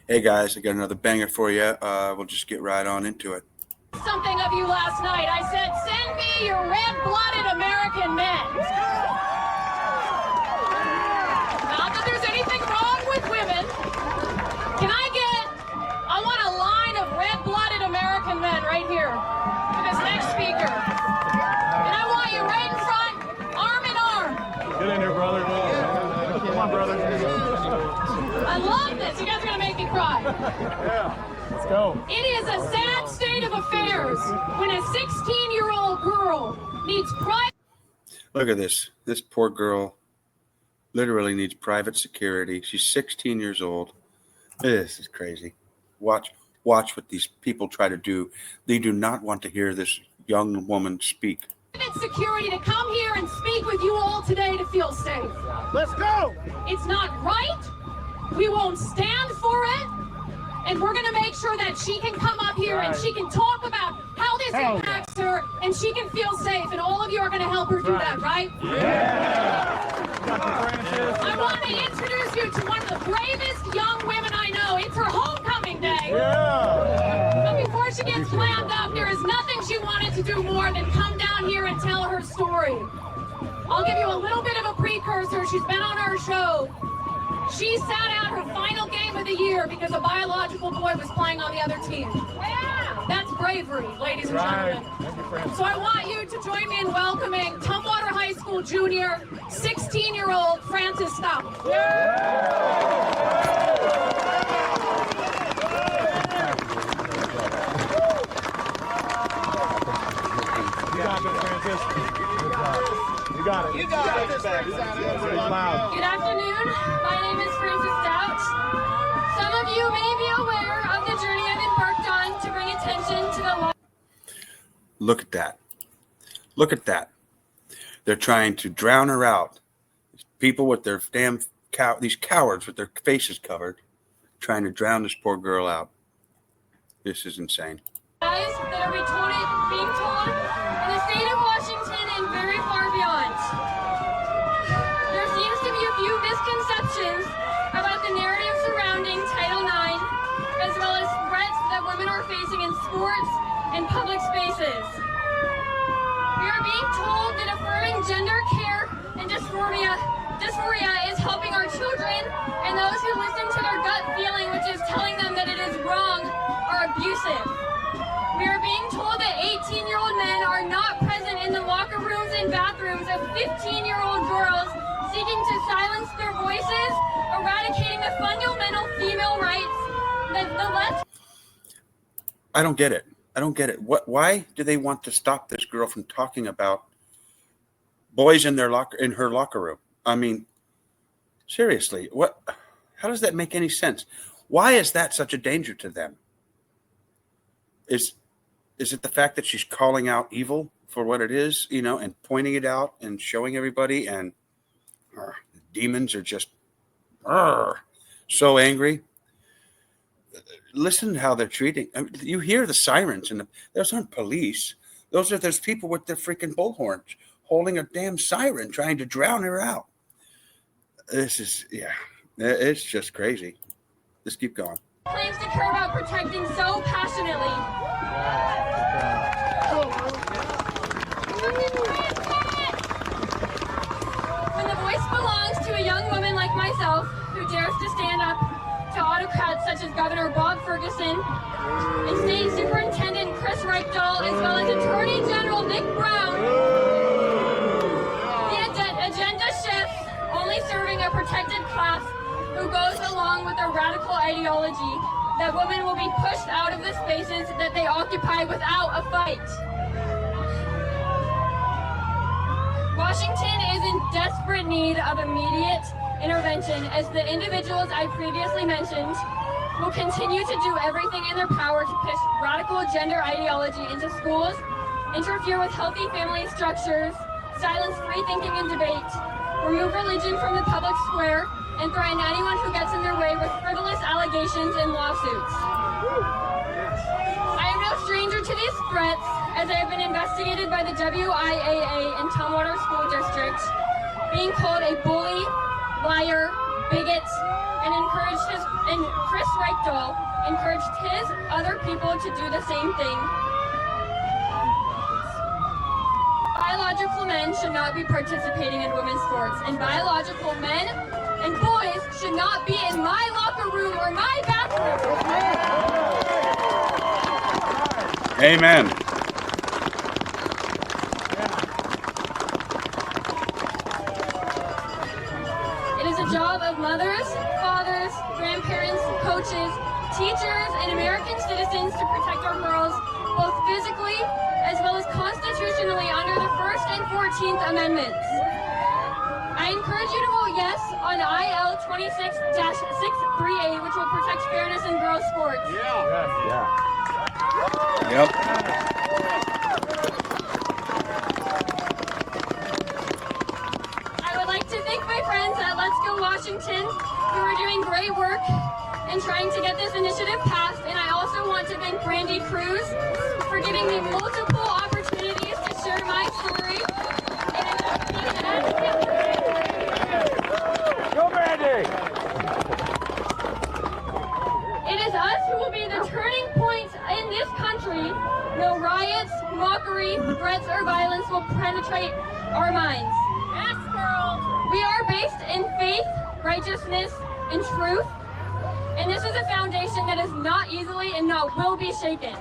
Hey guys, I got another banger for you. We'll just get right on into it. Something of you last night. I said, send me your red-blooded American men. Not that there's anything wrong with women. I want a line of red-blooded American men right here for this next speaker. And I want you right in front, arm in arm. Get in here, brother. Come on, brother. I love this. You guys are going to make me cry. Yeah, let's go. It is a sad state of affairs when a 16-year-old girl needs private. Look at this. This poor girl literally needs private security. She's 16 years old. This is crazy. Watch what these people try to do. They do not want to hear this young woman speak. Security to come here and speak with you all today to feel safe. Let's go. It's not right. We won't stand for it. And we're going to make sure that she can come up here and she can talk about how this impacts her and she can feel safe. And all of you are going to help her do that, right? Yeah. I want to introduce you to one of the bravest young women I know. It's her homecoming day. Yeah. But before she gets slammed up, there is nothing she wanted to do more than come down here and tell her story. I'll give you a little bit of a precursor. She's been on our show. She sat out her final game of the year because a biological boy was playing on the other team. Yeah. That's bravery, ladies and gentlemen. So I want you to join me in welcoming Tumwater High School junior, 16-year-old Frances Stout. Yeah. You got it, Francis. You got it. You got it. Good afternoon. My name is Frances Stout. Some of you may be aware of the journey I've embarked on to bring attention to the law. Look at that. Look at that. They're trying to drown her out. People with their damn these cowards with their faces covered, trying to drown this poor girl out. This is insane. Guys that are being told in the state of Washington and very far beyond. There seems to be a few misconceptions about the narrative surrounding Title IX, as well as threats that women are facing in sports and public spaces. We are being told that affirming gender care and dysphoria is helping our children, and those who listen to their gut feeling, which is telling them that it is wrong, are abusive. We are being told that 18-year-old men are not present in the locker rooms and bathrooms of 15-year-old girls seeking to silence their voices, eradicating the fundamental female rights that the left. I don't get it. I don't get it. Why do they want to stop this girl from talking about boys in her locker room? I mean, seriously, how does that make any sense? Why is that such a danger to them? Is it the fact that she's calling out evil for what it is, and pointing it out and showing everybody, and the demons are just so angry? Listen to how they're treating. I mean, you hear the sirens, and those aren't police. There's people with their freaking bullhorns holding a damn siren trying to drown her out. It's just crazy. Just keep going. Claims to care about protecting so passionately. When the voice belongs to a young woman like myself, who dares to stand up to autocrats such as Governor Bob Ferguson and State Superintendent Chris Reichdahl, as well as Attorney General Nick Brown, the agenda shifts, only serving a protected class who goes along with a radical ideology that women will be pushed out of the spaces that they occupy without a fight. Washington is in desperate need of immediate intervention, as the individuals I previously mentioned will continue to do everything in their power to push radical gender ideology into schools, interfere with healthy family structures, silence free thinking and debate, remove religion from the public square, and threaten anyone who gets in their way with frivolous allegations and lawsuits. I am no stranger to these threats, as I have been investigated by the WIAA in Tumwater School District, being called a bully, liar, bigots, and Chris Reichdahl encouraged his other people to do the same thing. Biological men should not be participating in women's sports, and biological men and boys should not be in my locker room or my bathroom. Amen. It is a job of mothers, fathers, grandparents, coaches, teachers, and American citizens to protect our girls, both physically as well as constitutionally under the 1st and 14th Amendments. I encourage you to vote yes on IL 26-638, which will protect fairness in girls' sports. Yep. I would like to thank my friends at Let's Go Washington who are doing great work in trying to get this initiative passed, and I also want to thank Brandy Cruz for giving me multiple opportunities to share my story. Go, Brandy! It is us who will be the turning point in this country. No riots, mockery, threats, or violence will penetrate our minds. Yes, girl! We are based in faith, righteousness, and truth. And this is a foundation that is not easily and not will be shaken.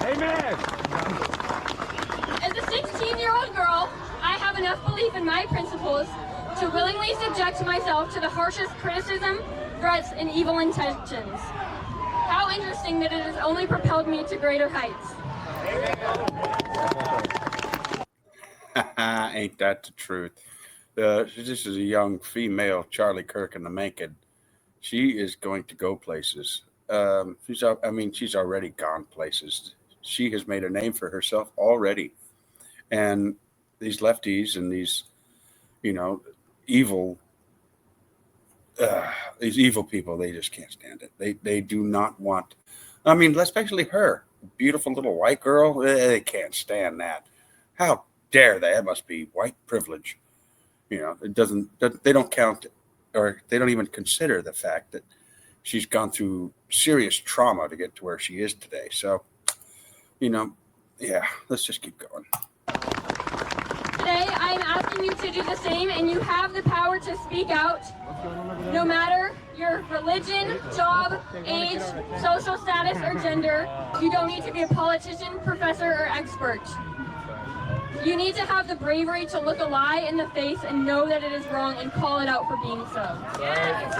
Amen! As a 16-year-old girl, I have enough belief in my principles to willingly subject myself to the harshest criticism, threats, and evil intentions. How interesting that it has only propelled me to greater heights. Ain't that the truth? This is a young female, Charlie Kirk in the making. She is going to go places. She's already gone places. She has made a name for herself already. And these lefties and these, evil people, they just can't stand it. They do not want, especially her, beautiful little white girl. They can't stand that. How dare they? That must be white privilege. They don't count, or they don't even consider the fact that she's gone through serious trauma to get to where she is today. So, let's just keep going. Today, I am asking you to do the same, and you have the power to speak out. No matter your religion, job, age, social status, or gender, you don't need to be a politician, professor, or expert. You need to have the bravery to look a lie in the face and know that it is wrong and call it out for being so. Yes.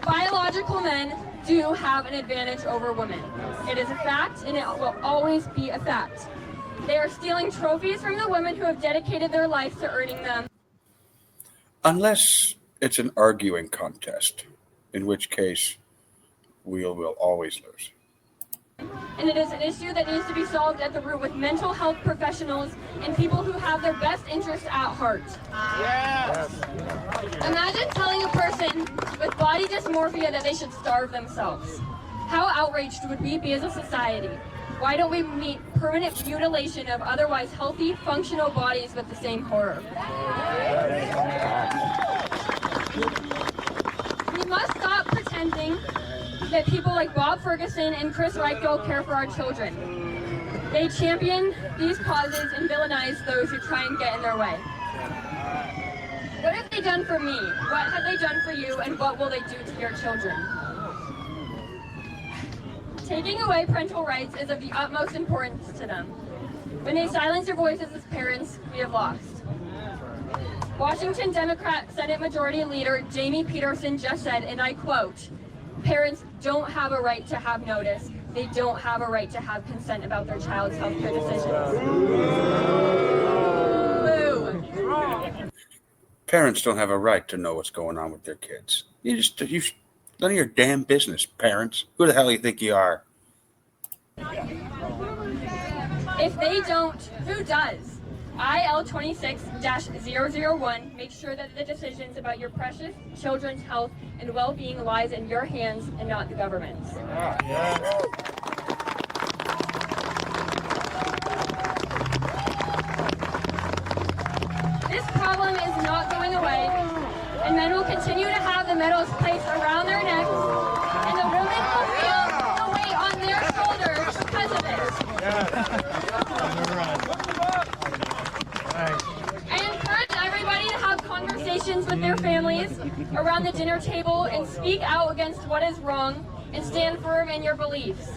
Biological men do have an advantage over women. It is a fact, and it will always be a fact. They are stealing trophies from the women who have dedicated their lives to earning them. Unless it's an arguing contest, in which case we will always lose. And it is an issue that needs to be solved at the root with mental health professionals and people who have their best interests at heart. Yes! Imagine telling a person with body dysmorphia that they should starve themselves. How outraged would we be as a society? Why don't we meet permanent mutilation of otherwise healthy, functional bodies with the same horror? We must stop pretending that people like Bob Ferguson and Chris Reichdahl care for our children. They champion these causes and villainize those who try and get in their way. What have they done for me? What have they done for you? And what will they do to your children? Taking away parental rights is of the utmost importance to them. When they silence their voices as parents, we have lost. Washington Democrat Senate Majority Leader Jamie Peterson just said, and I quote, "Parents don't have a right to have notice. They don't have a right to have consent about their child's healthcare decisions." Boo. Parents don't have a right to know what's going on with their kids. None of your damn business, parents. Who the hell do you think you are? If they don't, who does? IL 26-001 makes sure that the decisions about your precious children's health and well-being lies in your hands and not the government's. not going away, and men will continue to have the medals placed around their necks, and the women will feel the weight on their shoulders because of it. I encourage everybody to have conversations with their families around the dinner table and speak out against what is wrong and stand firm in your beliefs.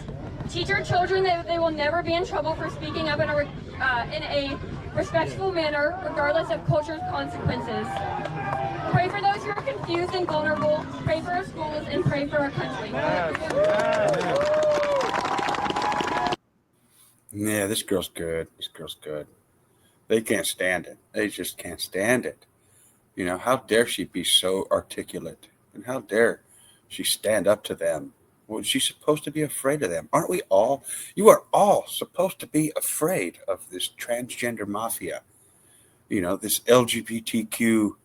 Teach our children that they will never be in trouble for speaking up in a respectful manner, regardless of culture's consequences. Pray for those who are confused and vulnerable. Pray for our schools and pray for our country. Yeah, this girl's good. This girl's good. They can't stand it. They just can't stand it. You know, how dare she be so articulate? And how dare she stand up to them? Well, she's supposed to be afraid of them. Aren't we all? You are all supposed to be afraid of this transgender mafia. You know, this LGBTQ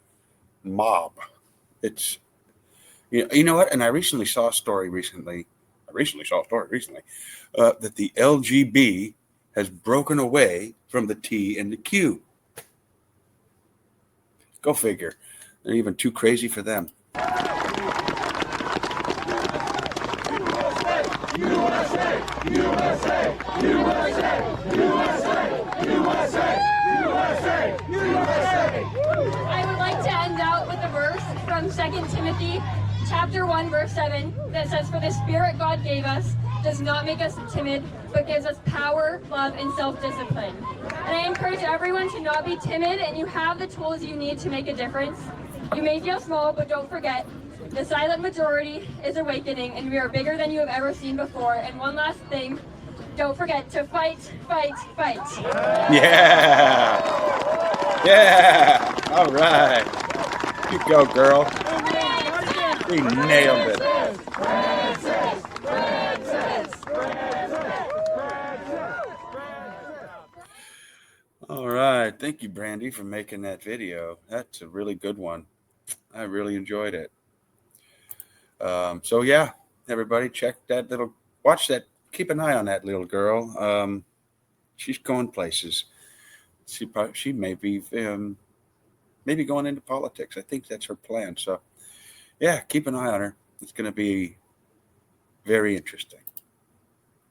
mob. It's, you know what? And I recently saw a story recently. That the LGB has broken away from the T and the Q. Go figure. They're even too crazy for them. USA, USA, USA, USA, USA, USA, USA. I would like to end out with a verse from 2 Timothy chapter 1, verse 7 that says, "For the Spirit God gave us does not make us timid, but gives us power, love, and self-discipline." And I encourage everyone to not be timid, and you have the tools you need to make a difference. You may feel small, but don't forget, the silent majority is awakening, and we are bigger than you have ever seen before. And one last thing, don't forget to fight, fight, fight. Yeah. Yeah. All right. You go, girl. You nailed it. All right. Thank you, Brandy, for making that video. That's a really good one. I really enjoyed it. So yeah, everybody watch that, keep an eye on that little girl. She's going places. She may be, maybe going into politics. I think that's her plan. So yeah, keep an eye on her. It's going to be very interesting.